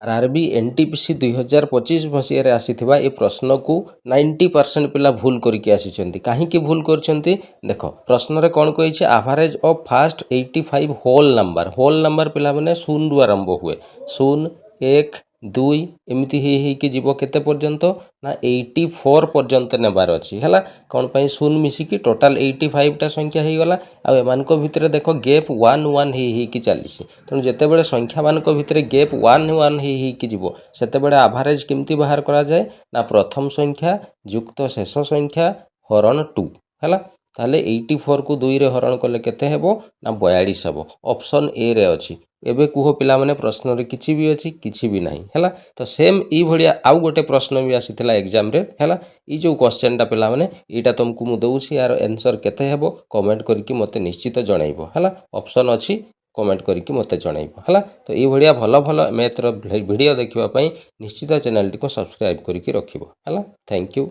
RRB NTPC 2025 मसीह आसीथिबा ए प्रश्न को 90% पिला भूल करके आसीचंती। कहीं भूल करचंती देख प्रश्न रे कौन कही average of first 85 whole number पिला माने शून्य रु आरंभ हुए 0 1 2 एमती ही जीव केते पर्यंत ना 84 पर्यंत नेबार अच्छी है कौन पाई शून्य मिसिकी टोटाल 85 टा संख्या हो गला आ एमानक भितर देख गैप 1 1 ही चली तेणु जितेबाला संख्या मानक भितर गैप 1 1 ही जीव सेतेबेले एवरेज केमती बाहर करा जाए ना प्रथम संख्या युक्त शेष संख्या हरण 2 है ताले 84 को 2 रे हरण कले केते हेबो ना 42 हेबो ऑप्शन ए रे अछि। एबे कुह पिला माने प्रश्न रे किछि भी अछि किछि भी नाही हैला तो सेम ई भलिया आउ गोटे प्रश्न भी आसीथिला एग्जाम रे हैला ई जो क्वेश्चन टा पिला माने एटा तुमको मु दउछि यार आंसर केते हेबो कमेंट करके मते निश्चित जणाइबो हैला ऑप्शन अछि कमेंट करके मते जणाइबो हैला तो ई भलिया भलो भलो मैथ रो वीडियो देखिबा पई निश्चित चैनल टी को सब्सक्राइब करके रखिबो हैला थैंक यू।